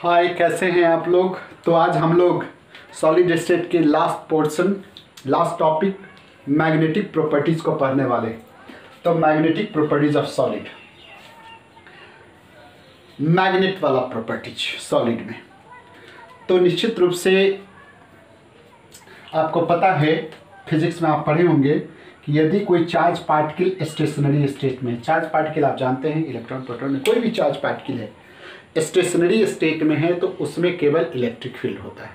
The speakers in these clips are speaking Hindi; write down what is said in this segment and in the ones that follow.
हाय, कैसे हैं आप लोग। तो आज हम लोग सॉलिड स्टेट के लास्ट टॉपिक मैग्नेटिक प्रॉपर्टीज को पढ़ने वाले। तो magnetic properties of solid, magnet वाला प्रॉपर्टीज सॉलिड में। तो निश्चित रूप से आपको पता है, फिजिक्स में आप पढ़े होंगे कि यदि कोई चार्ज पार्टिकल स्टेशनरी स्टेट में, चार्ज पार्टिकल आप जानते हैं इलेक्ट्रॉन प्रोटॉन, कोई भी चार्ज पार्टिकल है स्टेशनरी स्टेट में है तो उसमें केवल इलेक्ट्रिक फील्ड होता है।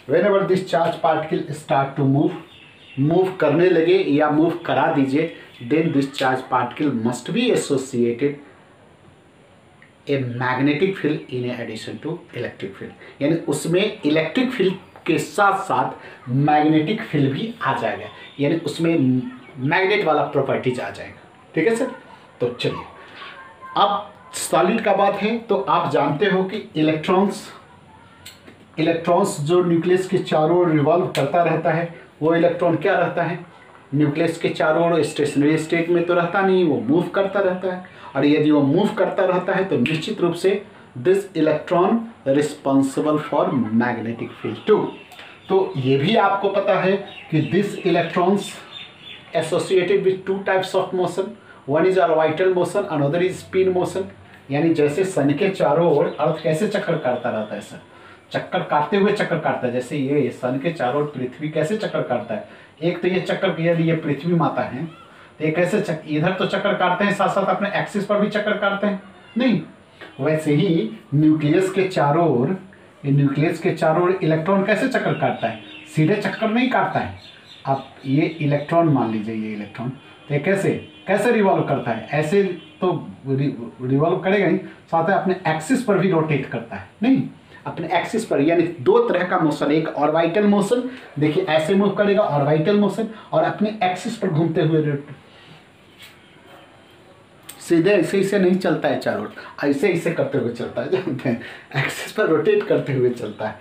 Whenever this charge particle start to move करने लगे या मूव करा दीजिए, then this charge particle must be associated a magnetic field in addition to electric field. यानी उसमें इलेक्ट्रिक फील्ड के साथ साथ मैग्नेटिक फील्ड भी आ जाएगा, यानी उसमें मैग्नेट वाला प्रॉपर्टीज आ जाएगा। ठीक है सर। तो चलिए, अब सॉलिड का बात है तो आप जानते हो कि इलेक्ट्रॉन्स जो न्यूक्लियस के चारों ओर रिवॉल्व करता रहता है, वो इलेक्ट्रॉन क्या रहता है, न्यूक्लियस के चारों ओर स्टेशनरी स्टेट में तो रहता नहीं, वो मूव करता रहता है। और यदि वो मूव करता रहता है तो निश्चित रूप से this electron responsible for magnetic field too. तो ये भी आपको पता है कि this electrons associated with two types of motion, one is orbital motion, another is spin motion. यानी जैसे सन के चारों ओर अर्थ कैसे चक्कर काटता रहता है सर, चक्कर काटते हुए चक्कर काटता है। जैसे ये सन के चारों ओर पृथ्वी कैसे चक्कर काटता है, एक तो ये चक्कर, यदि ये पृथ्वी माता है तो ये कैसे इधर तो चक्कर काटते हैं, साथ साथ अपने एक्सिस पर भी चक्कर काटते हैं नहीं। वैसे ही न्यूक्लियस के चारों ओर इलेक्ट्रॉन कैसे चक्कर काटता है, सीधे चक्कर नहीं काटता है। अब ये इलेक्ट्रॉन मान लीजिए, ये इलेक्ट्रॉन तो ये कैसे रिवॉल्व करता है, ऐसे तो रिवॉल्व करेगा नहीं, साथ में अपने एक्सिस पर भी रोटेट करता है नहीं, अपने एक्सिस पर। यानी दो तरह का मोशन, एक ऑर्बिटल मोशन, देखिए ऐसे मूव करेगा ऑर्बिटल मोशन, और अपने एक्सिस पर घूमते हुए सीधे ऐसे नहीं चलता है चारों, ऐसे करते हुए चलता है, जानते हैं, एक्सिस पर रोटेट करते हुए चलता है।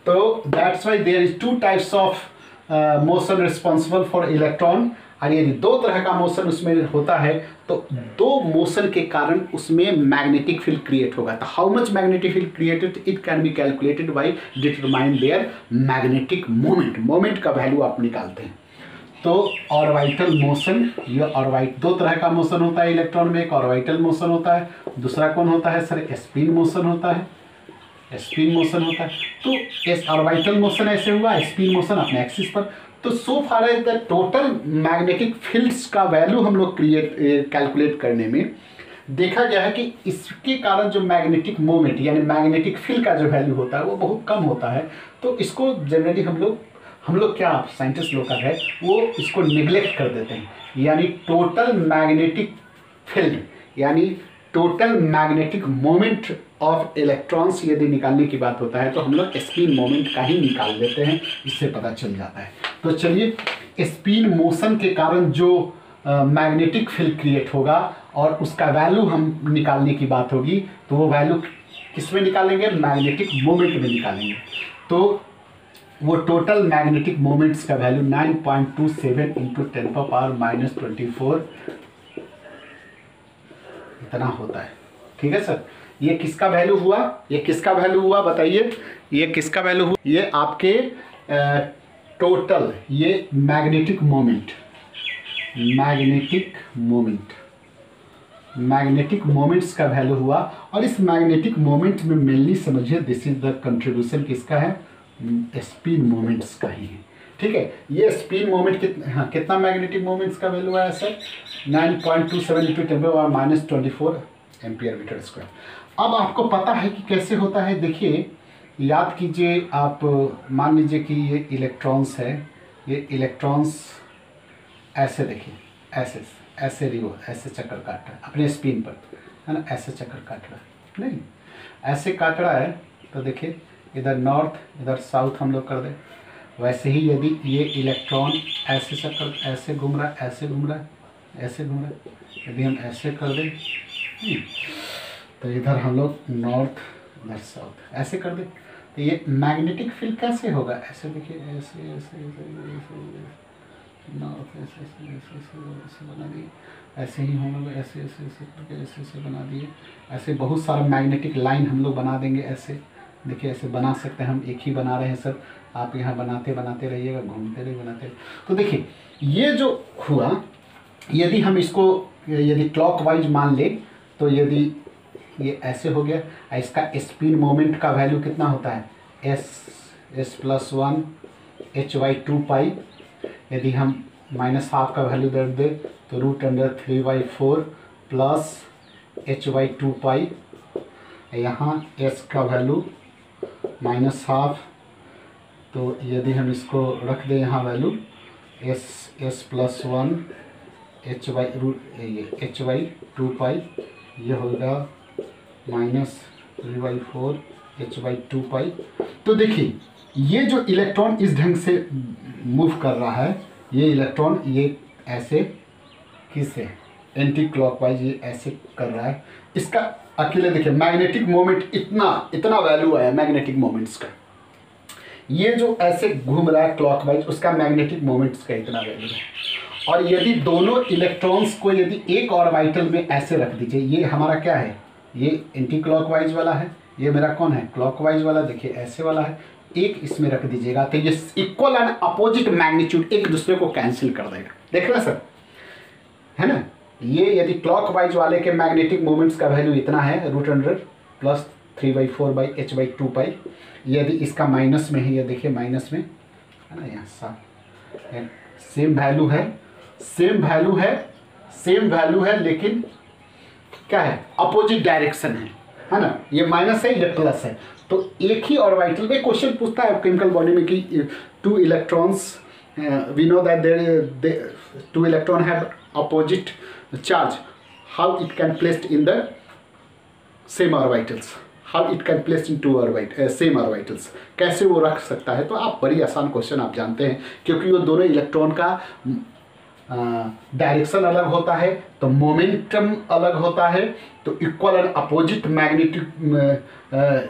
तो that's why there is two types of motion responsible for electron. और यदि दो तरह का मोशन उसमें होता है तो दो मोशन के कारण उसमें मैग्नेटिक फील्ड क्रिएट होगा। तो how much magnetic field created, it can be calculated by determine there magnetic moment का वैल्यू आप निकालते हैं। तो ऑर्बिटल मोशन, ये दो तरह का मोशन होता है इलेक्ट्रॉन में, एक ऑर्बिटल मोशन होता है, दूसरा कौन होता है सर, स्पिन मोशन होता है। तो इस ऑर्बिटल मोशन ऐसे हुआ, स्पिन मोशन अपने एक्सिस पर। तो so far as the total magnetic fields का वैल्यू हम लोग कैलकुलेट करने में देखा गया है कि इसके कारण जो मैग्नेटिक मोमेंट यानी मैग्नेटिक फील्ड का जो वैल्यू होता है वो बहुत कम होता है। तो इसको जनरली हम लोग क्या साइंटिस्ट लोग का है वो इसको निगलेक्ट कर देते हैं। यानी टोटल मैग्नेटिक फील्ड यानी total magnetic moment of electrons यदि निकालने की बात होता है तो हम लोग स्पिन मोमेंट का ही निकाल देते हैं, इससे पता चल जाता है। तो चलिए, स्पिन मोशन के कारण जो मैग्नेटिक फील्ड क्रिएट होगा और उसका वैल्यू हम निकालने की बात होगी तो वो वैल्यू किसमें निकालेंगे, मैग्नेटिक मोमेंट में निकालेंगे। तो वो टोटल मैग्नेटिक मोमेंट्स का वैल्यू 9.27 × 10⁻⁻24 इतना होता है। ठीक है सर। ये किसका वैल्यू हुआ, बताइए, ये किसका वैल्यू हुआ, ये आपके टोटल ये मैग्नेटिक मोमेंट्स का वैल्यू हुआ। और इस मैग्नेटिक मोमेंट में मेनली समझिए दिस इज द कंट्रीब्यूशन किसका है, स्पिन मोमेंट्स का ही है। ठीक है। ये स्पिन मोमेंट कितना मैग्नेटिक मोमेंट्स का वैल्यू है सर, 9.27 × 10⁻⁻24 एम्पियर मीटर स्क्वायर। अब आपको पता है कि कैसे होता है। देखिए, याद कीजिए, आप मान लीजिए कि ये इलेक्ट्रॉन्स है, ये इलेक्ट्रॉन्स ऐसे देखिए, ऐसे चक्कर काट रहा है अपने स्पिन पर, है ना, ऐसे चक्कर काट रहा है नहीं, ऐसे काट रहा है। तो देखिए, इधर नॉर्थ इधर साउथ हम लोग कर दें। वैसे ही यदि ये इलेक्ट्रॉन ऐसे चक्कर ऐसे घूम रहा है, यदि हम ऐसे कर दें तो इधर हम लोग नॉर्थ इधर साउथ ऐसे कर दें तो ये मैग्नेटिक फील्ड कैसे होगा, ऐसे देखिए, ऐसे नॉर्थ ऐसे बना दिए, ऐसे ही हम लोग ऐसे करके ऐसे बना दिए। ऐसे बहुत सारा मैग्नेटिक लाइन हम लोग बना देंगे, ऐसे देखिए ऐसे बना सकते हैं हम, एक ही बना रहे हैं सर, आप यहाँ बनाते बनाते रहिएगा, घूमते रहिए बनाते रहिए। तो देखिए ये जो हुआ, यदि हम इसको यदि क्लॉकवाइज मान ले तो यदि ये ऐसे हो गया, इसका स्पिन मोमेंट का वैल्यू कितना होता है, s+1 h/2π। यदि हम -½ का वैल्यू दे दे तो √3/4 प्लस h/2π। यहाँ s का वैल्यू -½ तो यदि हम इसको रख दें यहाँ वैल्यू s+1 h/2π, ये होगा -3/4 h/2π। तो देखिए ये जो इलेक्ट्रॉन इस ढंग से मूव कर रहा है, ये इलेक्ट्रॉन ये ऐसे किससे एंटी क्लॉकवाइज ये ऐसे कर रहा है। इसका अकेले देखिए मैग्नेटिक मोमेंट इतना वैल्यू आया मैग्नेटिक मोमेंट्स का, ये जो ऐसे घूम रहा है क्लॉकवाइज उसका मैग्नेटिक मोमेंट्स का इतना वैल्यू है। और यदि दोनों इलेक्ट्रॉन्स को यदि एक ऑर्बिटल में ऐसे रख दीजिए, ये हमारा क्या है, ये एंटी क्लॉकवाइज वाला है, ये मेरा कौन है क्लॉकवाइज वाला, देखिए ऐसे वाला है, एक इसमें रख दीजिएगा तो ये इक्वल एंड अपोजिट मैग्नीट्यूड एक दूसरे को कैंसिल कर देगा। देख रहे सर, है ना। ये यदि क्लॉकवाइज वाले के मैग्नेटिक मोमेंट्स का वैल्यू इतना है √100 प्लस 3/4/h/2π। यदि इसका माइनस में है, ये देखिए माइनस में है ना, यहाँ सेम वैल्यू है लेकिन क्या है अपोजिट डायरेक्शन है ना। ये माइनस है, ये प्लस है, तो एक ही ऑर्बिटल में क्वेश्चन पूछता है केमिकल बॉडी में कि 2 electrons, we know that there 2 electron have opposite charge, how it can placed in the same orbitals, how it can placed in 2 same orbitals, कैसे वो रख सकता है। तो आप बड़ी आसान क्वेश्चन आप जानते हैं, क्योंकि वो दोनों इलेक्ट्रॉन का डायरेक्शन अलग होता है तो मोमेंटम अलग होता है, तो इक्वल एंड अपोजिट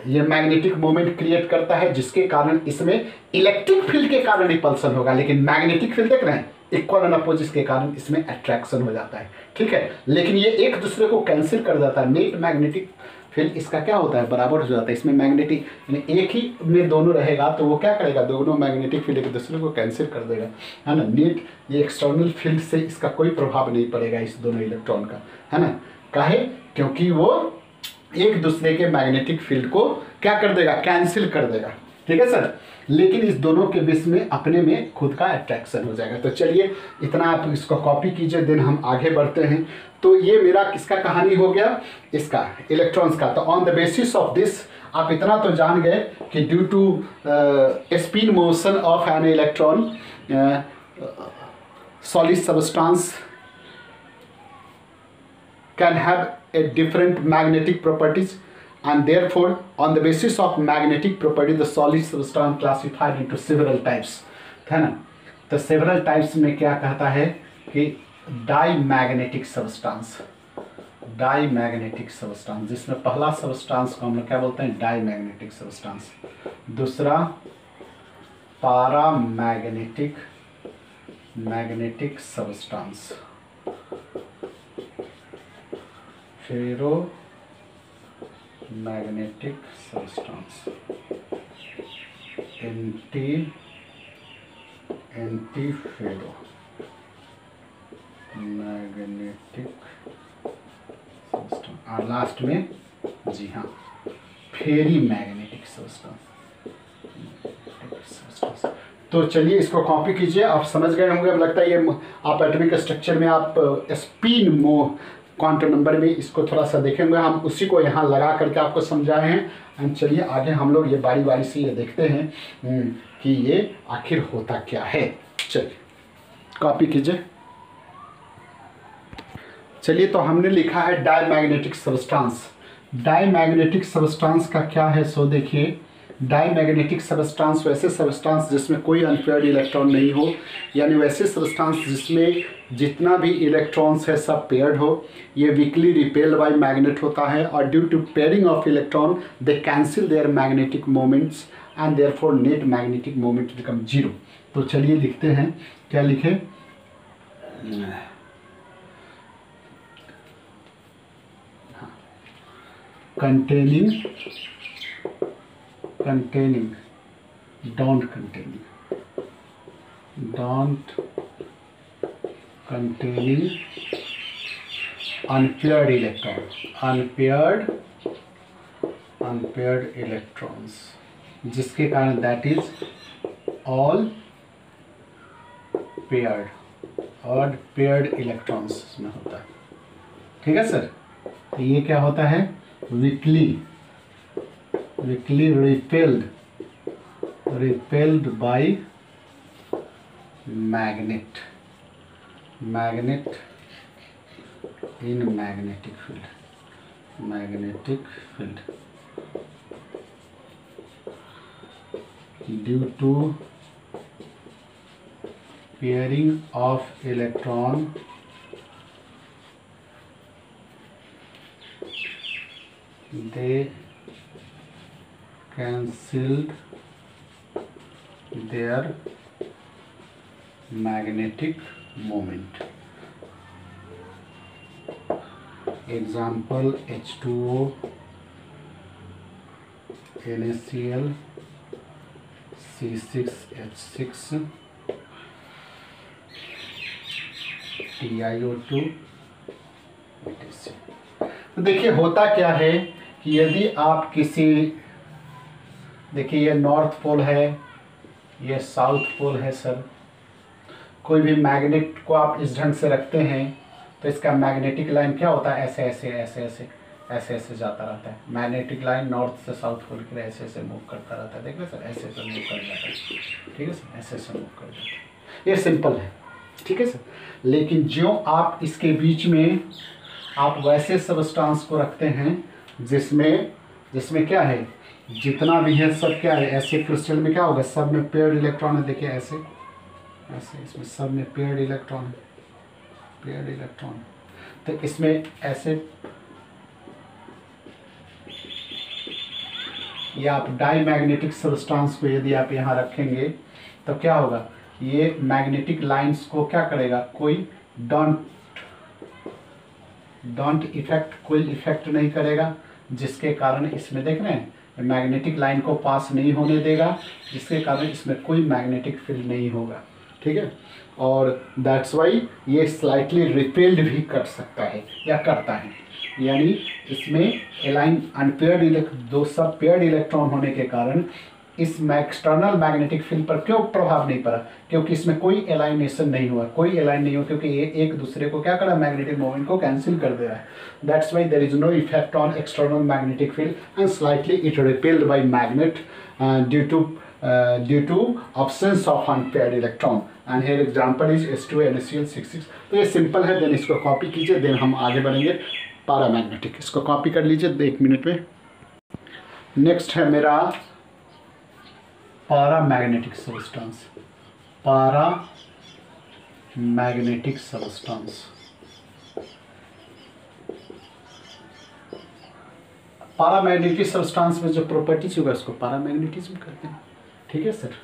ये मैग्नेटिक मोमेंट क्रिएट करता है, जिसके कारण इसमें इलेक्ट्रिक फील्ड के कारण रिपल्सन होगा, लेकिन मैग्नेटिक फील्ड देख रहे हैं इक्वल एंड अपोजिट के कारण इसमें अट्रैक्शन हो जाता है, ठीक है। लेकिन ये एक दूसरे को कैंसिल कर देता है, नेट मैग्नेटिक फील्ड इसका क्या होता है बराबर हो जाता है। इसमें मैग्नेटिक एक ही में दोनों रहेगा तो वो क्या करेगा, दोनों मैग्नेटिक फील्ड एक दूसरे को कैंसिल कर देगा, है ना। नेट ये एक्सटर्नल फील्ड से इसका कोई प्रभाव नहीं पड़ेगा इस दोनों इलेक्ट्रॉन का, है ना। काहे, क्योंकि वो एक दूसरे के मैग्नेटिक फील्ड को क्या कर देगा, कैंसिल कर देगा, ठीक है सर। लेकिन इस दोनों के बीच में अपने में खुद का अट्रैक्शन हो जाएगा। तो चलिए इतना आप इसको कॉपी कीजिए, देन हम आगे बढ़ते हैं। तो ये मेरा किसका कहानी हो गया, इसका इलेक्ट्रॉन्स का। तो on the basis of this आप इतना तो जान गए कि due to spin motion of an electron solid substance can have a different magnetic properties, and therefore on the basis of magnetic property the solid substance classified into several types, है ना। तो several types में क्या कहता है कि डाईमैग्नेटिक सब्सटेंस, जिसमें पहला सब्सटेंस को हम लोग क्या बोलते हैं डाईमैग्नेटिक सब्सटेंस, दूसरा magnetic substance, magnetic substance, antiferromagnetic substance, और लास्ट में जी हाँ फेरी मैग्नेटिक सब्सटेंस। तो चलिए इसको कॉपी कीजिए, आप समझ गए होंगे। अब लगता है ये आप एटॉमिक स्ट्रक्चर में आप स्पिन क्वांटम नंबर में इसको थोड़ा सा देखेंगे, हम उसी को यहाँ लगा करके आपको समझाए हैं। एंड चलिए आगे हम लोग ये बारी बारी से ये देखते हैं कि ये आखिर होता क्या है। चलिए कॉपी कीजिए। चलिए तो हमने लिखा है डाईमैग्नेटिक सब्सटेंस। डाईमैग्नेटिक सब्सटेंस का क्या है, सो देखिए डाईमैग्नेटिक सब्सटेंस वैसे सब्सटेंस जिसमें कोई अनपेयर्ड इलेक्ट्रॉन नहीं हो, यानी वैसे सब्सटेंस जिसमें जितना भी इलेक्ट्रॉन्स है सब पेयर्ड हो। ये वीकली रिपेल्ड बाय मैग्नेट होता है, और due to pairing of electron they cancel their magnetic moments and therefore net magnetic moment become 0। तो चलिए लिखते हैं, क्या लिखे, containing containing, don't containing, don't containing unpaired electrons, unpaired electrons, जिसके कारण that is all paired, odd paired electrons में होता है। ठीक है सर, तो ये क्या होता है, weakly repelled by magnet in magnetic field due to pairing of electron they cancelled their magnetic moment. Example H2O, NaCl, C6H6, TiO2, etc. तो देखिए होता क्या है कि यदि आप किसी, देखिए ये नॉर्थ पोल है, ये साउथ पोल है सर, कोई भी मैग्नेट को आप इस ढंग से रखते हैं तो इसका मैग्नेटिक लाइन क्या होता है, ऐसे ऐसे ऐसे ऐसे ऐसे ऐसे जाता रहता है। मैग्नेटिक लाइन नॉर्थ से साउथ पोल के लिए ऐसे ऐसे मूव करता रहता है। देख रहे सर, ऐसे ऐसे मूव कर जाता है। ठीक है सर, ऐसे ऐसे मूव कर जाता है। ये सिंपल है, ठीक है सर। लेकिन जो आप इसके बीच में आप वैसे सबस्टांस को रखते हैं जिसमें क्या है, जितना भी है सब क्या है, ऐसे क्रिस्टल में क्या होगा, सब में पेयर्ड इलेक्ट्रॉन है। देखिए ऐसे ऐसे इसमें सब में पेयर्ड इलेक्ट्रॉन है, पेयर्ड इलेक्ट्रॉन। तो इसमें ऐसे या आप डाई मैग्नेटिक सबस्टांस को यदि आप यहाँ रखेंगे तो क्या होगा, ये मैग्नेटिक लाइंस को क्या करेगा, कोई डोंट इफेक्ट, कोई इफेक्ट नहीं करेगा, जिसके कारण इसमें देख रहे हैं मैग्नेटिक लाइन को पास नहीं होने देगा, जिसके कारण इसमें कोई मैग्नेटिक फील्ड नहीं होगा। ठीक है, और दैट्स वाई ये स्लाइटली रिपेल्ड भी कर सकता है या करता है, यानी इसमें एलाइन अनपेयर्ड दो सब पेयर्ड इलेक्ट्रॉन होने के कारण इस एक्सटर्नल मैग्नेटिक फील्ड पर क्यों प्रभाव नहीं पड़ा, क्योंकि इसमें कोई एलाइनेशन नहीं हुआ, कोई एलाइन नहीं हुआ, क्योंकि ये एक दूसरे को क्या करा, मैग्नेटिक मोमेंट को कैंसिल कर दे रहा है। That's why there is no effect on external magnetic field and slightly it repelled by magnet due to absence of unpaired electron, and here example is H2NaCl66। तो ये सिंपल है, देन इसको कॉपी कीजिए, देन हम आगे बढ़ेंगे पैरामैग्नेटिक। इसको कॉपी कर लीजिए 1 मिनट में। नेक्स्ट है मेरा paramagnetic substance, paramagnetic substance. Paramagnetic substance में जो प्रॉपर्टीज होगा उसको पैरामैग्नेटिज्म कहते हैं। ठीक है सर,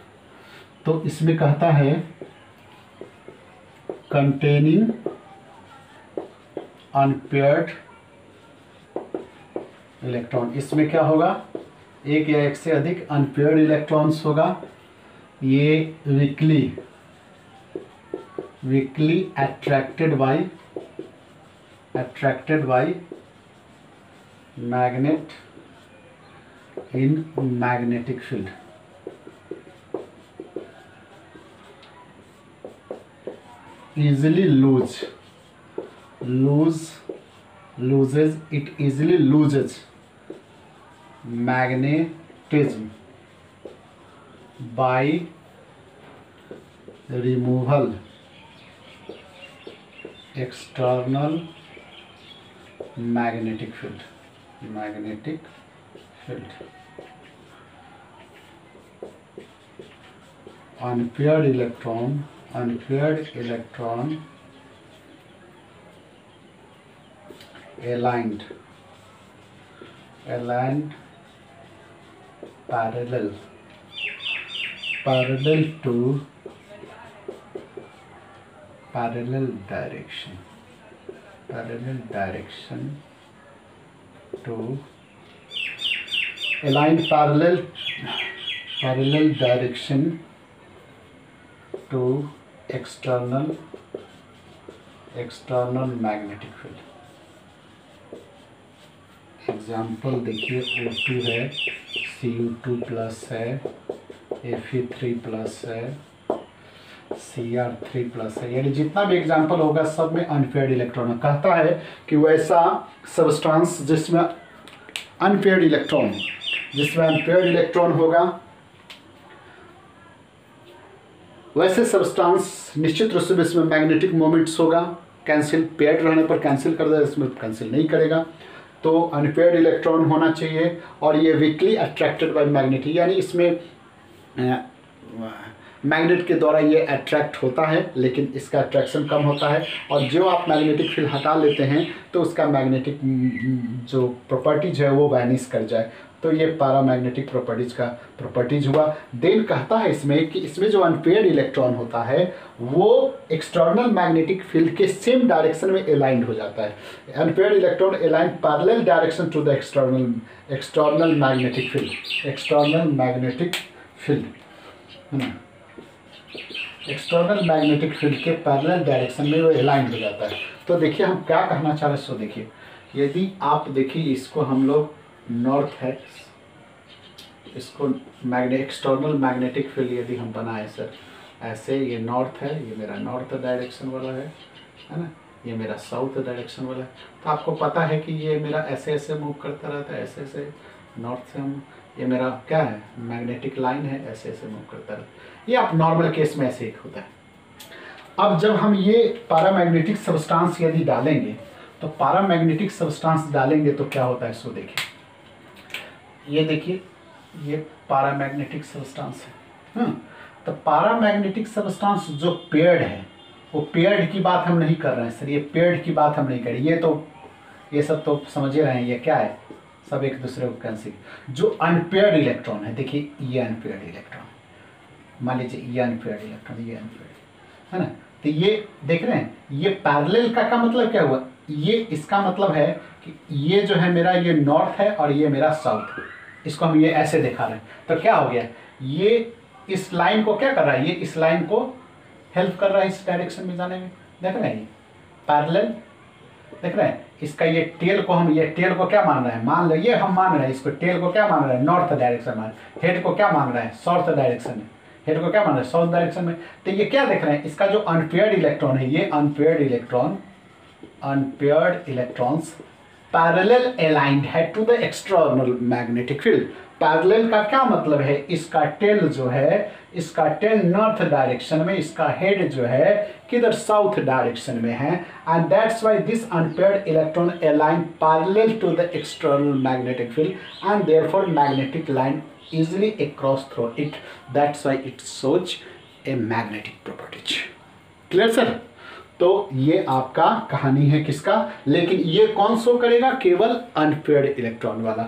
तो इसमें कहता है कंटेनिंग अनपेयर्ड इलेक्ट्रॉन। इसमें क्या होगा, एक या एक से अधिक अनपेयर्ड इलेक्ट्रॉन्स होगा। ये weekly attracted by magnet in magnetic field, easily loses magnetism by removal external magnetic field। unpaired electron aligned parallel to parallel direction to align parallel direction to external magnetic field। Example देखिए, O2 है, Cu2 प्लस है, Fe3 प्लस है, Cr3 प्लस है, यानी जितना भी एग्जाम्पल होगा सब में अनपेयर्ड इलेक्ट्रॉन है। कहता है कि वैसा सब्सटेंस जिसमें अनपेयर्ड इलेक्ट्रॉन होगा, वैसे सब्सटेंस निश्चित रूप से इसमें मैग्नेटिक मोमेंट्स होगा, कैंसिल, पेयर्ड रहने पर कैंसिल कर देगा, इसमें कैंसिल नहीं करेगा। तो अनपेयर्ड इलेक्ट्रॉन होना चाहिए और ये वीकली अट्रैक्टेड बाय मैग्नेटिक, यानी इसमें मैग्नेट के द्वारा ये अट्रैक्ट होता है लेकिन इसका अट्रैक्शन कम होता है, और जो आप मैग्नेटिक फील्ड हटा लेते हैं तो उसका मैग्नेटिक जो प्रॉपर्टीज है वो वैनिश कर जाए। तो ये पैरामैग्नेटिक प्रॉपर्टीज का प्रॉपर्टीज हुआ। देन कहता है इसमें कि इसमें जो अनपेयर्ड इलेक्ट्रॉन होता है वो एक्सटर्नल मैग्नेटिक फील्ड के सेम डायरेक्शन में अलाइंड हो जाता है। Unpaired electron align parallel direction to the external magnetic field, external magnetic field है ना, एक्सटर्नल मैग्नेटिक फील्ड के पैरेलल डायरेक्शन में वो अलाइन हो जाता है। तो देखिए हम क्या कहना चाह रहे हैं, सो देखिए यदि आप देखिए इसको हम लोग नॉर्थ है, इसको एक्सटर्नल मैग्नेटिक फील्ड यदि हम बनाए सर ऐसे, ये नॉर्थ है, ये मेरा नॉर्थ डायरेक्शन वाला है ना, ये मेरा साउथ डायरेक्शन वाला है। तो आपको पता है कि ये मेरा ऐसे ऐसे मूव करता रहता है, ऐसे ऐसे नॉर्थ से हम, ये मेरा क्या है मैग्नेटिक लाइन है, ऐसे ऐसे मूव करता रहता है। ये आप नॉर्मल केस में ऐसे ही होता है। अब जब हम ये पैरामैग्नेटिक सब्सटेंस यदि डालेंगे तो पैरामैग्नेटिक सब्सटेंस डालेंगे तो क्या होता है, सो देखिए ये देखिए ये पैरामैग्नेटिक सब्सटेंस है। तो पैरामैग्नेटिक सब्सटेंस जो पेयर्ड है, वो पेयर्ड की बात हम नहीं कर रहे हैं सर, ये पेयर्ड की बात हम नहीं कर रहे, ये तो ये सब तो समझ रहे हैं, ये क्या है सब एक दूसरे को कैंसिल। जो अनपेयर्ड इलेक्ट्रॉन है, देखिए ये अनपेयर्ड इलेक्ट्रॉन, मान लीजिए ये अनपेयर्ड इलेक्ट्रॉन, ये अनपेयर्ड है ना, तो ये देख रहे हैं ये पैरेलल का मतलब क्या हुआ, ये इसका मतलब है कि ये जो है मेरा ये नॉर्थ है और ये मेरा साउथ है, इसको हम ये ऐसे दिखा रहे हैं। तो क्या हो गया, ये इस लाइन को क्या कर रहा है, ये इस लाइन को हेल्प कर रहा है इस डायरेक्शन में जाने में, देख रहे हैं ये पैरेलल, देख रहे हैं इसका ये टेल को, हम ये टेल को क्या मान रहे हैं, मान लो ये हम मान रहे हैं इसको, टेल को क्या मान रहे हैं नॉर्थ डायरेक्शन में, हेड को क्या मान रहे हैं साउथ डायरेक्शन में, हेड को क्या मान रहे हैं साउथ डायरेक्शन में। तो ये क्या देख रहे हैं, इसका जो अनपेयर्ड इलेक्ट्रॉन है, ये अनपेयर्ड इलेक्ट्रॉन्स पैरेलल अलाइंड है to the external magnetic field. Parallel का क्या मतलब है, इसका टेल जो है, इसका टेल नॉर्थ डायरेक्शन में, इसका हेड जो है किधर साउथ डायरेक्शन में है, and that's why this unpaired electron align parallel to the external magnetic field and therefore magnetic line easily across through it, that's why it shows a magnetic properties। Clear sir? तो ये आपका कहानी है किसका, लेकिन ये कौन शो करेगा, केवल अनपेयर्ड इलेक्ट्रॉन वाला,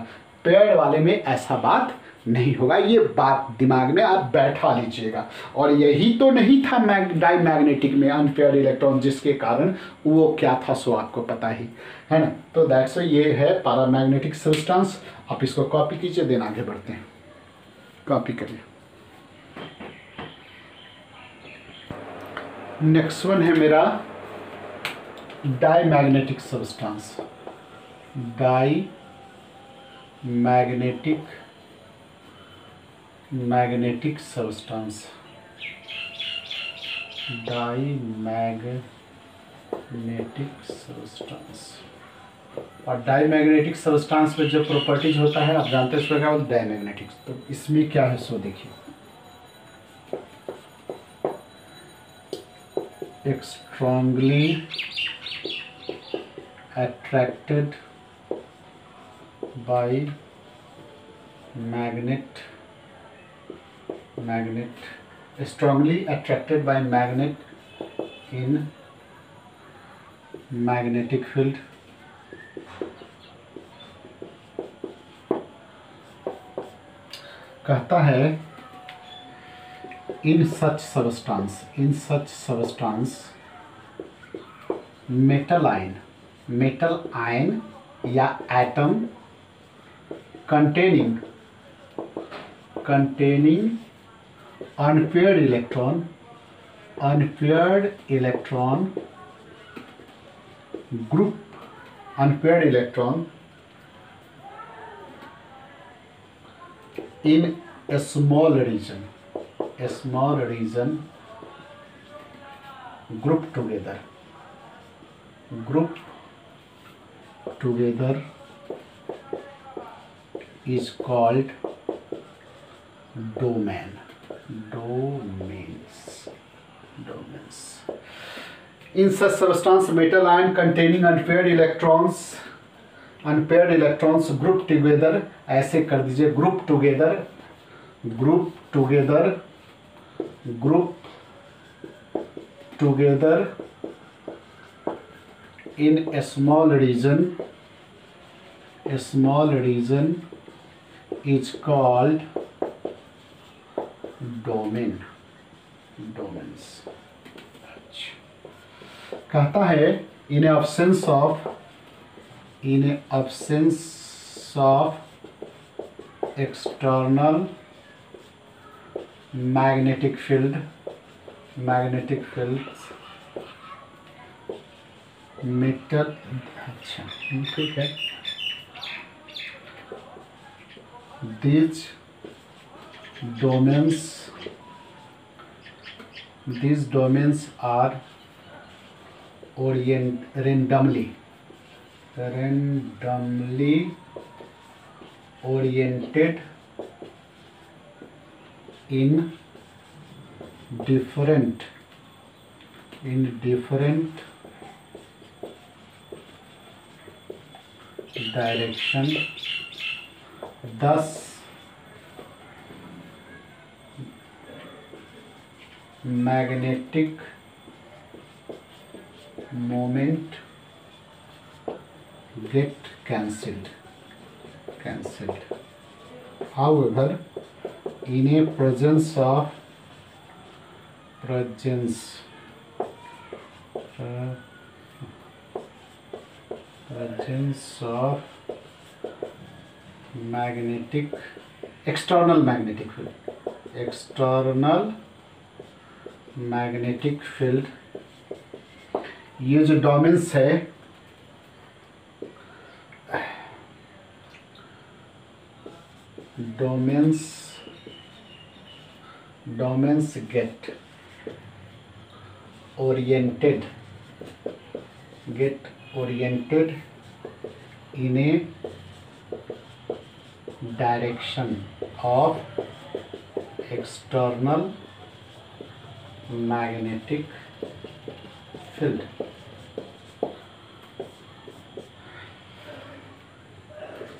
पेयर्ड वाले में ऐसा बात नहीं होगा। ये बात दिमाग में आप बैठा लीजिएगा। और यही तो नहीं था डाईमैग्नेटिक में अनपेयर्ड इलेक्ट्रॉन, जिसके कारण वो क्या था सो आपको पता ही है ना। तो दैट्स ये है पैरामैग्नेटिक सब्सटेंस। आप इसको कॉपी कीजिए, देन आगे बढ़ते हैं, कॉपी करिए। नेक्स्ट वन है मेरा diamagnetic substance, magnetic substance, diamagnetic substance. और डाईमैग्नेटिक सब्सटेंस में जो प्रॉपर्टीज होता है आप जानते हैं, इसमें क्या होता है डाईमैग्नेटिक। तो इसमें क्या है सो देखिए, एक strongly attracted by magnet, strongly attracted by magnet in magnetic field, कहता है in such substance metal ion या atom containing containing unpaired electron group, unpaired electron in a small region group together is called domains. In such substance, metal ion containing unpaired electrons group together, ऐसे कर दीजिए, group together in a small region is called domains. कहता है in absence of external magnetic fields metal, अच्छा ठीक है, these domains are randomly oriented in different direction, thus magnetic moment get cancelled. However, in a presence of external magnetic field, ये जो डोमेन्स है domains get oriented in a direction of external magnetic field.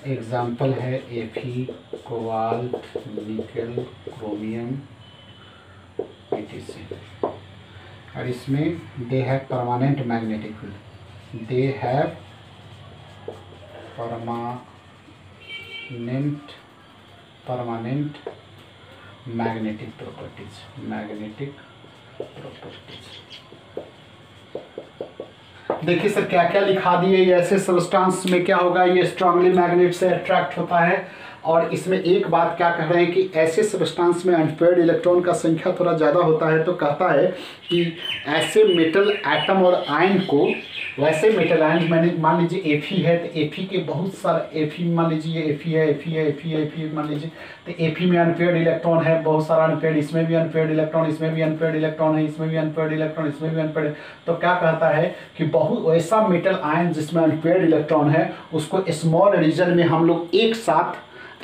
Example है Fe, कोबाल्ट, निकल, क्रोमियम, etc. और इसमें they have permanent magnetic field, they have permanent magnetic properties. देखिए सर क्या क्या लिखा दिए, ऐसे सब्सटेंस में क्या होगा, ये स्ट्रांगली मैग्नेट से अट्रैक्ट होता है। और इसमें एक बात क्या कह रहे हैं कि ऐसे सब्सटेंस में अनपेयर्ड इलेक्ट्रॉन का संख्या थोड़ा ज़्यादा होता है, तो कहता है कि ऐसे मेटल एटम और आयन को, वैसे मेटल आयन मैंने मान लीजिए Fe है तो Fe के बहुत सारे Fe मान लीजिए Fe है मान लीजिए, तो Fe में अनपेयर्ड इलेक्ट्रॉन है बहुत सारा अनपेयर्ड, इसमें भी अनपेयर्ड इलेक्ट्रॉन, इसमें भी अनपेयर्ड इलेक्ट्रॉन है, इसमें भी अनपेयर्ड इलेक्ट्रॉन, इसमें भी अनपेयर्ड। तो क्या कहता है कि बहुत ऐसा मेटल आयन जिसमें अनपेयर्ड इलेक्ट्रॉन है उसको स्मॉल रीजन में हम लोग एक साथ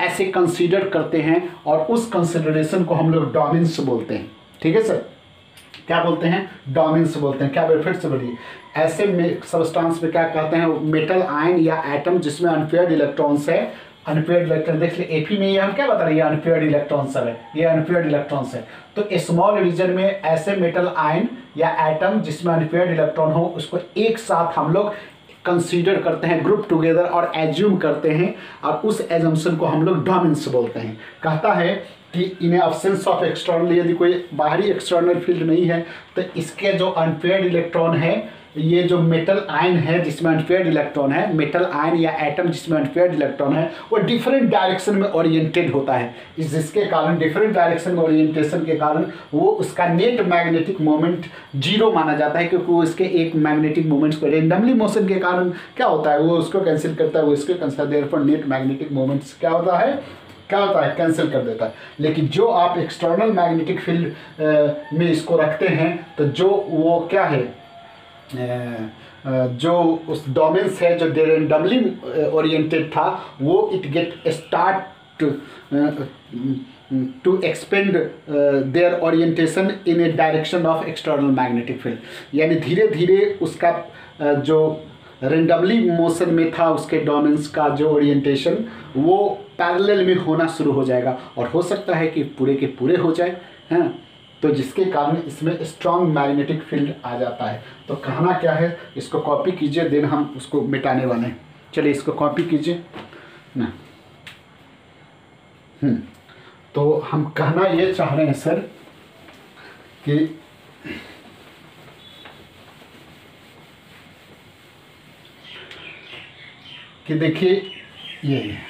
ऐसे कंसीडर करते हैं और उस कंसिडरेशन को हम लोग डोमेन्स बोलते हैं। ठीक है सर, क्या बोलते हैं, डोमेन्स बोलते हैं। क्या फिर से बोलिए, ऐसे सब्सटेंस में क्या कहते हैं, मेटल आयन या एटम जिसमें अनपेयर्ड इलेक्ट्रॉन्स है, अनपेयर्ड इलेक्ट्रॉन देख ले Fe में ये हम क्या बता रहे हैं, ये अनपेयर्ड इलेक्ट्रॉन्स है, ये अनपेयर्ड इलेक्ट्रॉन्स है। तो स्मॉल रीजन में ऐसे मेटल आयन या एटम जिसमें अनपेयर्ड इलेक्ट्रॉन हो उसको एक साथ हम लोग कंसीडर करते हैं, ग्रुप टुगेदर और एज्यूम करते हैं, और उस एजम्पशन को हम लोग डोमेन्स बोलते हैं। कहता है कि इन एब्सेंस ऑफ एक्सटर्नल, यदि कोई बाहरी एक्सटर्नल फील्ड नहीं है तो इसके जो अनपेयर्ड इलेक्ट्रॉन है ये जो मेटल आयन है जिसमें अनपेयर्ड इलेक्ट्रॉन है, मेटल आयन या एटम जिसमें अनपेयर्ड इलेक्ट्रॉन है, वो डिफरेंट डायरेक्शन में ओरिएंटेड होता है। जिसके कारण डिफरेंट डायरेक्शन में ओरिएंटेशन के कारण वो उसका नेट मैग्नेटिक मोमेंट जीरो माना जाता है, क्योंकि वो इसके एक मैग्नेटिक मोमेंट्स को रेंडमली मोशन के कारण क्या होता है, वो उसको कैंसिल करता है, वो इसको cancel, therefore net magnetic moments क्या होता है, कैंसिल कर देता है। लेकिन जो आप एक्सटर्नल मैग्नेटिक फील्ड में इसको रखते हैं तो जो वो क्या है, जो उस डोमेन्स है जो रेंडमली ओरिएंटेड था, वो it get start to expand their orientation in a direction of external magnetic field. यानी धीरे धीरे उसका जो रेंडमली मोशन में था उसके डोमेन्स का जो ओरिएंटेशन वो पैरेलल में होना शुरू हो जाएगा, और हो सकता है कि पूरे के पूरे हो जाए, हैं, तो जिसके कारण इसमें स्ट्रॉन्ग मैग्नेटिक फील्ड आ जाता है। तो कहना क्या है, इसको कॉपी कीजिए, देन हम उसको मिटाने वाले हैं। चलिए इसको कॉपी कीजिए ना। तो हम कहना ये चाह रहे हैं सर कि देखिए ये है,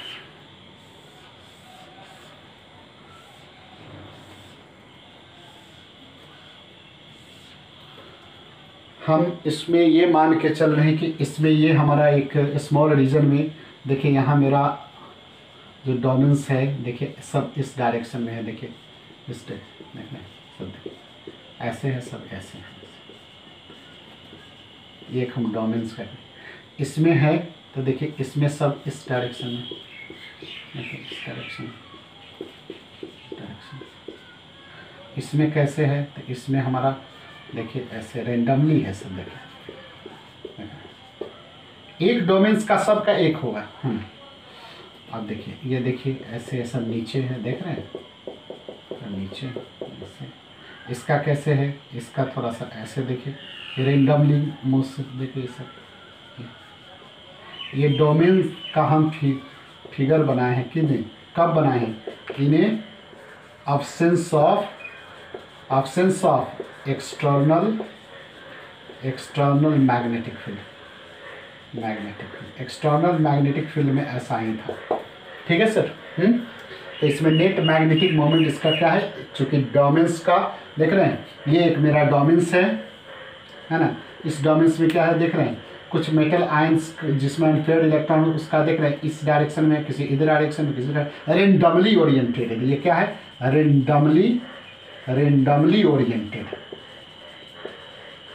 हम इसमें ये मान के चल रहे हैं कि इसमें ये हमारा एक स्मॉल रीजन में, देखिए यहाँ मेरा जो डोमेन्स है देखिए सब इस डायरेक्शन में है, देखिए इस देखिए सब देखिए ऐसे है, सब ऐसे हैं, ये एक हम डोमेन्स का इसमें है, तो देखिए इसमें सब इस डायरेक्शन में, देखिए इस डायरेक्शन, इसमें कैसे है, तो इसमें हमारा देखिए ऐसे रेंडमली है सब, देखिए एक डोमेन्स का सब का एक होगा। अब देखिए ये देखिए ऐसे सब नीचे है, देख रहे हैं तो नीचे ऐसे, इसका कैसे है, इसका थोड़ा सा ऐसे देखिए रेंडमली मोशन, देखिए सब ये डोमेन का हम फिगर बनाए हैं, कितने कब बनाए हैं, इन्हें absence of external magnetic field, external magnetic field में ऐसा ही था। ठीक है सर। तो इसमें नेट मैग्नेटिक मोमेंट इसका क्या है, चूंकि डोमेन्स का देख रहे हैं, ये एक मेरा डोमेन्स है ना, इस डोमेन्स में क्या है देख रहे हैं, कुछ मेटल आयंस जिसमें अनपेयर्ड इलेक्ट्रॉन उसका देख रहे हैं इस डायरेक्शन में, किसी इधर डायरेक्शन में, किसी रेंडमली ओरिएंटेड है, ये क्या है, रेंडमली ओरिएंटेड,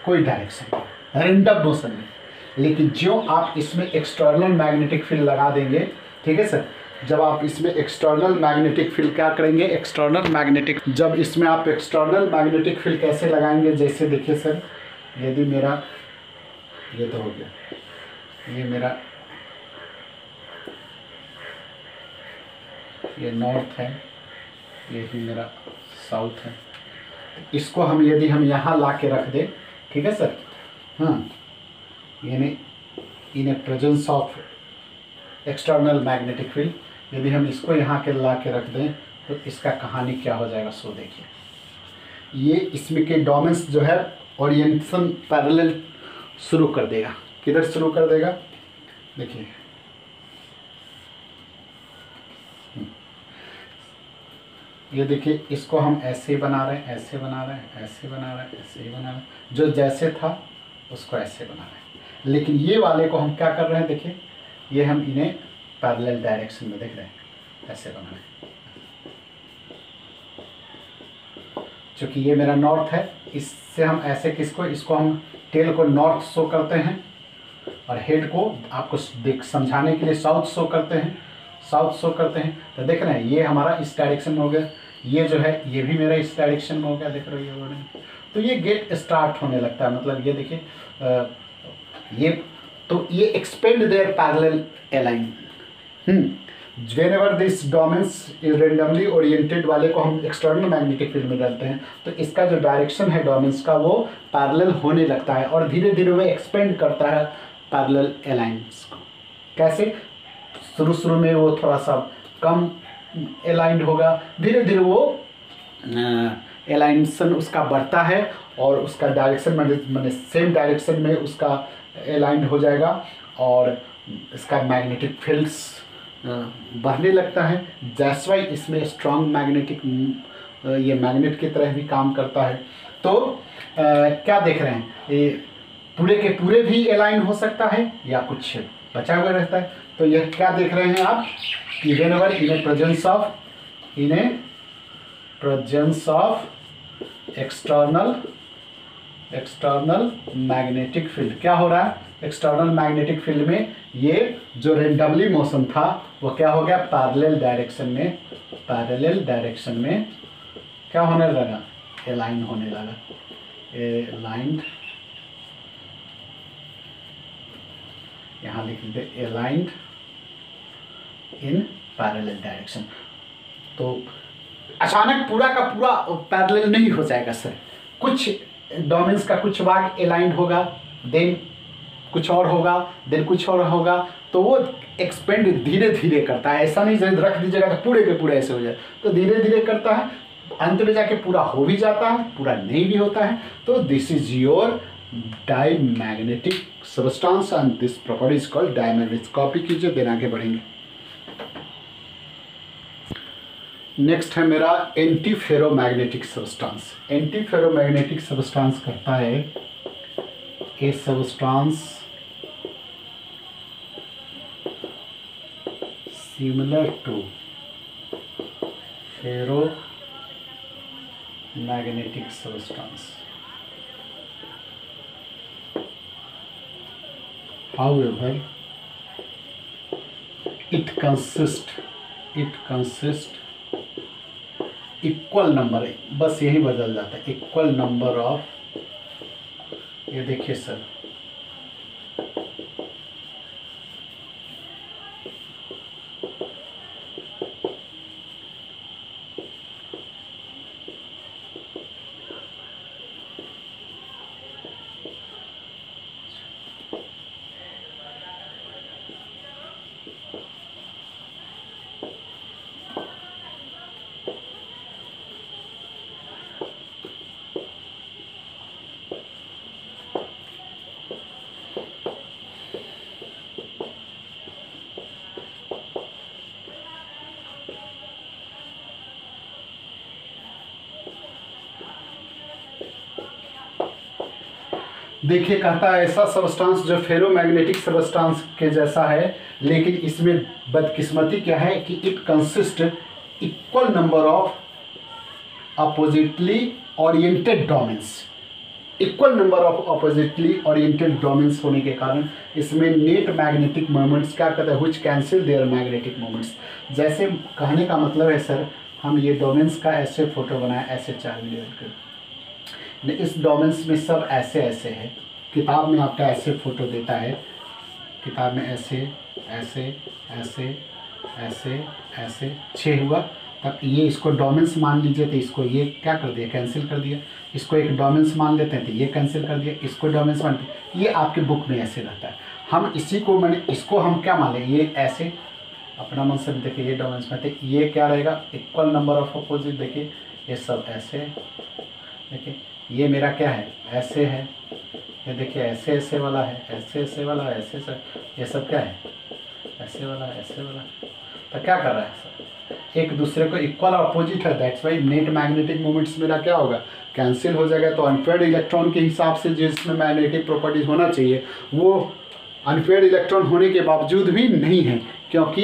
कोई डायरेक्शन रेंडम मोशन में। लेकिन जो आप इसमें एक्सटर्नल मैग्नेटिक फील्ड लगा देंगे, ठीक है सर, जब आप इसमें एक्सटर्नल मैग्नेटिक फील्ड क्या करेंगे, एक्सटर्नल मैग्नेटिक, जब इसमें आप एक्सटर्नल मैग्नेटिक फील्ड कैसे लगाएंगे, जैसे देखिए सर, यदि मेरा ये तो हो गया, ये मेरा ये नॉर्थ है, ये भी मेरा साउथ है, इसको हम यदि हम यहाँ ला के रख दें, ठीक है सर, यानी in presence of external magnetic field, यदि हम इसको यहाँ के ला के रख दें तो इसका कहानी क्या हो जाएगा, सो देखिए ये इसमें के डोमेन्स जो है ओरिएंटेशन पैरेलल शुरू कर देगा, किधर शुरू कर देगा, देखिए ये देखिए, इसको हम ऐसे बना रहे हैं, ऐसे बना रहे हैं, ऐसे बना रहे हैं, ऐसे ही बना रहे हैं, जो जैसे था उसको ऐसे बना रहे हैं। लेकिन ये वाले को हम क्या कर रहे हैं, देखिए ये हम इन्हें पैरेलल डायरेक्शन में देख रहे हैं, ऐसे बना रहे हैं, क्योंकि ये मेरा नॉर्थ है, इससे हम ऐसे किसको, इसको हम टेल को नॉर्थ शो करते हैं और हेड को आपको समझाने के लिए साउथ शो करते हैं, तो देख रहे हैं ये हमारा इस डायरेक्शन में हो गया, ये जो है ये भी मेरा इस डायरेक्शन में हो गया, देख रहे हो ये, तो ये गेट स्टार्ट होने लगता है, मतलब ये देखिए ये expand their parallel align. Whenever this domains randomly oriented वाले को हम एक्सटर्नल मैग्नेटिक फील्ड में डालते हैं, तो इसका जो डायरेक्शन है डोमेन्स का वो पैरेलल होने लगता है और धीरे धीरे वो एक्सपेंड करता है पैरेलल अलाइंस को। कैसे, शुरू में वो थोड़ा सा कम अलाइंड होगा, धीरे धीरे वो एलाइनेशन उसका बढ़ता है और उसका डायरेक्शन मैंने सेम डायरेक्शन में उसका अलाइंड हो जाएगा और इसका मैग्नेटिक फील्ड्स बढ़ने लगता है। दैट्स वाई इसमें स्ट्रॉन्ग मैग्नेटिक ये मैग्नेट की तरह भी काम करता है। तो क्या देख रहे हैं, ये पूरे के पूरे भी अलाइन हो सकता है या कुछ बचा हुआ रहता है। तो यह क्या देख रहे हैं आप कि whenever in A presence of external magnetic field क्या हो रहा है, एक्सटर्नल मैग्नेटिक फील्ड में ये जो रेंडमली मोशन था वो क्या हो गया, पैरेलल डायरेक्शन में क्या होने लगा, अलाइन होने लगा, अलाइंड, यहाँ लिख देते अलाइंड इन पैरेलल डायरेक्शन। तो अचानक पूरा का पूरा पैरेलल नहीं हो जाएगा सर, कुछ डोमेन्स का कुछ भाग अलाइंड होगा, देन कुछ और होगा, देन कुछ और होगा। तो वो एक्सपेंड धीरे धीरे करता है, ऐसा नहीं रख दीजिएगा तो पूरे के पूरे ऐसे हो जाए, तो धीरे धीरे करता है, अंत में जाके पूरा हो भी जाता है, पूरा नहीं भी होता है। तो this is your diamagnetic substance and this property is called diamagnetic. Copy कीजिए, देन आगे बढ़ेंगे। नेक्स्ट है मेरा anti ferromagnetic substance. Anti ferromagnetic substance करता है a substance similar to ferromagnetic substance, however it consists equal number, बस यही बदल जाता है, इक्वल नंबर ऑफ, ये देखिए सर देखिए, कहता है ऐसा सब्सटेंस जो फेरोमैग्नेटिक सब्सटेंस के जैसा है, लेकिन इसमें बदकिस्मती क्या है कि it consist equal number of oppositely oriented domains. Equal number of oppositely oriented domains होने के कारण इसमें नेट मैग्नेटिक मोमेंट्स क्या कहते हैं, which cancel their magnetic moments. जैसे कहने का मतलब है सर, हम ये डोमेन्स का ऐसे फोटो बनाए, ऐसे 4 लेवल कर, इस डोमेन्स में सब ऐसे ऐसे है। किताब में आपका ऐसे फोटो देता है, किताब में ऐसे ऐसे ऐसे ऐसे ऐसे 6 हुआ, तब ये इसको डोमेन्स मान लीजिए तो इसको ये क्या कर दिया, कैंसिल कर दिया। इसको एक डोमेन्स मान लेते हैं तो ये कैंसिल कर दिया, इसको डोमेन्स मान दिया। ये आपके बुक में ऐसे रहता है। हम इसी को मैंने इसको हम क्या मान लें, ये ऐसे अपना मन से देखिए, ये डोमेन्स में थे, ये क्या रहेगा, इक्वल नंबर ऑफ अपोजिट। देखिए ये सब ऐसे, देखिए ये मेरा क्या है, ऐसे है, ये देखिए ऐसे ऐसे वाला है, ऐसे ऐसे वाला, ऐसे ऐसे, ये सब क्या है, ऐसे वाला ऐसे वाला। तो क्या कर रहा है सर, एक दूसरे को इक्वल और अपोजिट है। That's Y net magnetic moments मेरा क्या होगा, कैंसिल हो जाएगा। तो अनपेयर्ड इलेक्ट्रॉन के हिसाब से जिसमें मैग्नेटिक प्रॉपर्टीज होना चाहिए वो अनपेयर्ड इलेक्ट्रॉन होने के बावजूद भी नहीं है, क्योंकि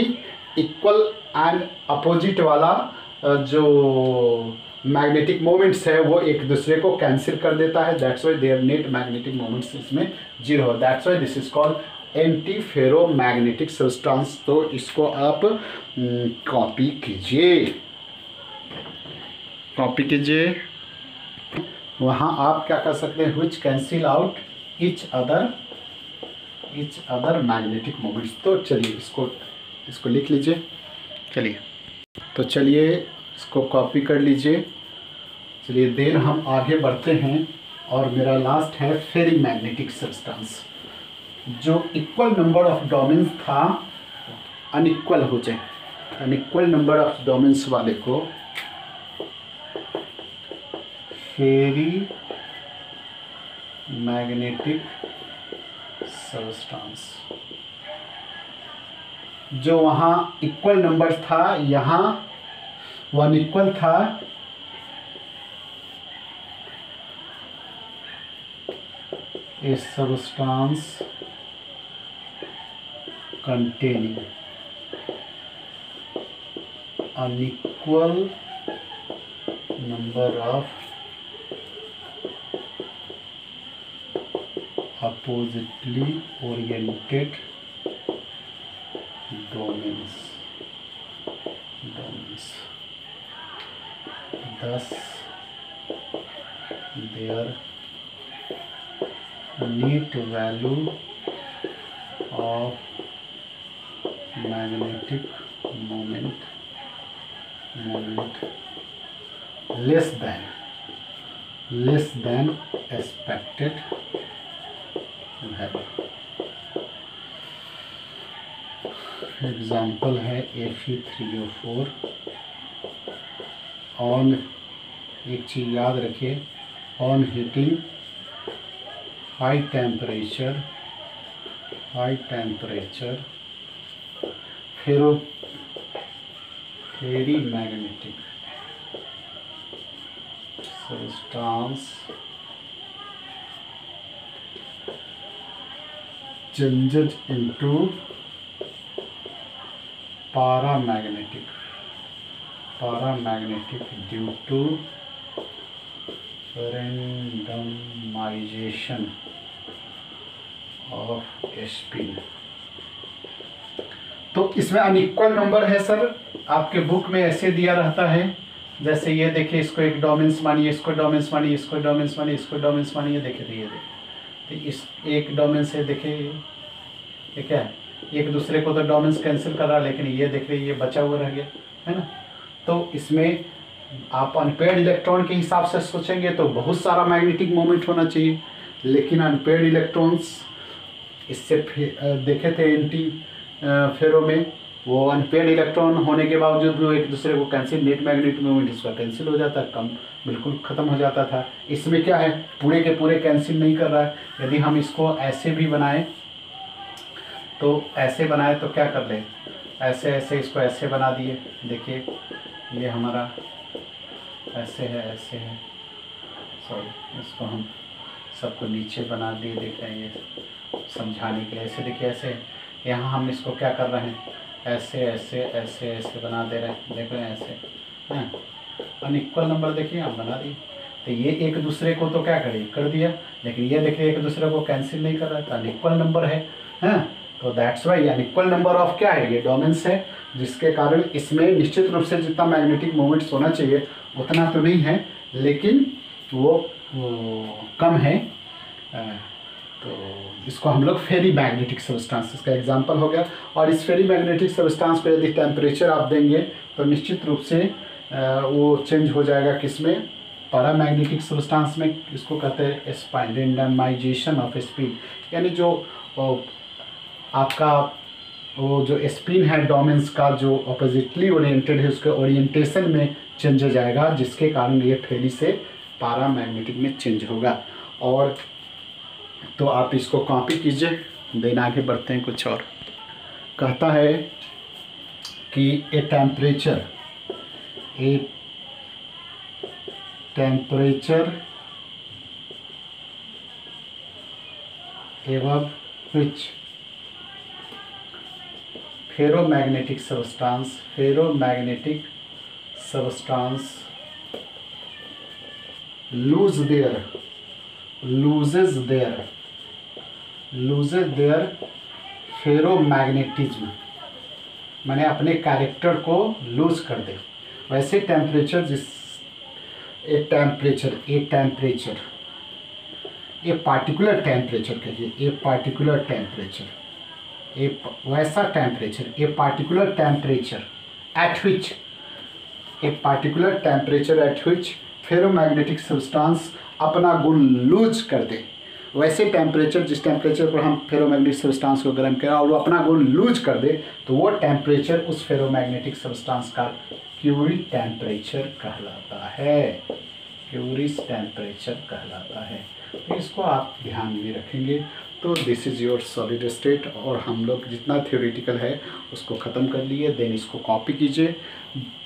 इक्वल एंड अपोजिट वाला जो मैग्नेटिक मोमेंट्स है वो एक दूसरे को कैंसिल कर देता है। That's why there net magnetic moments इसमें 0 है। That's why this is called anti ferromagnetic substance. तो इसको आप कॉपी कीजिए, कॉपी कीजिए। वहाँ आप क्या कर सकते हैं, which cancel out each other magnetic moments. तो चलिए इसको लिख लीजिए। चलिए तो चलिए इसको कॉपी कर लीजिए। चलिए देन हम आगे बढ़ते हैं और मेरा लास्ट है फेरी मैग्नेटिक सब्सटेंस। जो इक्वल नंबर ऑफ डोमेन्स था अनइक्वल हो जाए, अनइक्वल नंबर ऑफ डोमेन्स वाले को फेरी मैग्नेटिक सबस्टांस। जो वहाँ इक्वल नंबर था, यहाँ वन इक्वल था, ए substance containing unequal number of oppositely oriented domains. Thus, their net value of magnetic moment less than expected value. Example है Fe3O4 ऑन। एक चीज़ याद रखिए, on heating high temperature ferri magnetic substance changes into paramagnetic due to randomization of spin। तो इसमें अनइक्वल नंबर है सर, आपके बुक में ऐसे दिया रहता है। जैसे ये देखिए, इसको एक डोमेंस मानिए, इसको डोमेंस मानिए, इसको डोमेंस मानिए, इसको डोमेंस मानिए। देखिए, ये देखिए, तो इस एक डोमेंस है, देखिए ये क्या है, एक दूसरे को तो डोमेंस कैंसिल कर रहा है, लेकिन ये देखिए ये बचा हुआ रह गया है ना। तो इसमें आप अनपेयर्ड इलेक्ट्रॉन के हिसाब से सोचेंगे तो बहुत सारा मैग्नेटिक मोमेंट होना चाहिए, लेकिन अनपेयर्ड इलेक्ट्रॉन्स इससे देखे थे एंटी फेरो में, वो अनपेयर्ड इलेक्ट्रॉन होने के बावजूद भी वो एक दूसरे को कैंसिल, नेट मैग्नेटिक मोमेंट इसका कैंसिल हो जाता, कम बिल्कुल ख़त्म हो जाता था। इसमें क्या है, पूरे के पूरे कैंसिल नहीं कर रहा है। यदि हम इसको ऐसे भी बनाएं तो ऐसे बनाए तो क्या कर ले, ऐसे ऐसे इसको ऐसे बना दिए। देखिए ये हमारा ऐसे है, सॉरी, इसको हम सबको नीचे बना दिए। देख रहे हैं, ये समझाने के लिए ऐसे देखिए, ऐसे यहाँ हम इसको क्या कर रहे हैं, ऐसे ऐसे ऐसे ऐसे बना दे रहे हैं। देख रहे हैं ऐसे, हैं अनइक्वल नंबर देखिए हम बना दिए। तो ये एक दूसरे को तो क्या कर दिया, लेकिन ये देखिए एक दूसरे को कैंसिल नहीं कर रहा है, तो अनइक्वल नंबर है। तो that's Y unequal number of क्या है, ये डोमेंस है, जिसके कारण इसमें निश्चित रूप से जितना मैग्नेटिक मोमेंट्स होना चाहिए उतना तो नहीं है, लेकिन वो कम है। तो इसको हम लोग फेरी मैग्नेटिक सबस्टांस का एग्जांपल हो गया। और इस फेरी मैग्नेटिक सबस्टांस को यदि टेम्परेचर आप देंगे तो निश्चित रूप से वो चेंज हो जाएगा, किसमें, पैरामैग्नेटिक सबस्टांस में। इसको कहते हैं स्पाइन, रेंडमाइजेशन ऑफ स्पिन, यानी जो आपका वो जो स्पिन है डोमेंस का जो अपोजिटली ओरिएंटेड है उसके ओरिएंटेशन में चेंज हो जाएगा, जिसके कारण ये फेरी से पैरामैग्नेटिक में चेंज होगा। और तो आप इसको कॉपी कीजिए, देन आगे बढ़ते हैं। कुछ और कहता है कि a temperature above which ferromagnetic substance loses their ferromagnetism, माने अपने कैरेक्टर को लूज कर दे। वैसे टेम्परेचर ए पार्टिकुलर टेम्परेचर कहिए, a particular temperature at which ferromagnetic substance अपना गुण लूज कर दे। वैसे टेम्परेचर, जिस टेम्परेचर पर हम फेरोमैग्नेटिक सब्सटेंस को गर्म करें और वो अपना गुण लूज कर दे, तो वो टेम्परेचर उस फेरोमैग्नेटिक सब्सटेंस का क्यूरी टेम्परेचर कहलाता है। क्यूरीज टेम्परेचर कहलाता है। तो इसको आप ध्यान में रखेंगे। तो this is your solid state. और हम लोग जितना थ्योरेटिकल है उसको ख़त्म कर लिए, देन इसको कॉपी कीजिए।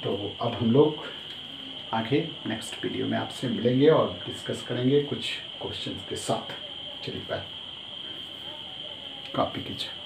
तो अब हम लोग आगे नेक्स्ट वीडियो में आपसे मिलेंगे और डिस्कस करेंगे कुछ क्वेश्चन के साथ। चलिए बाय, कॉपी कीजिए।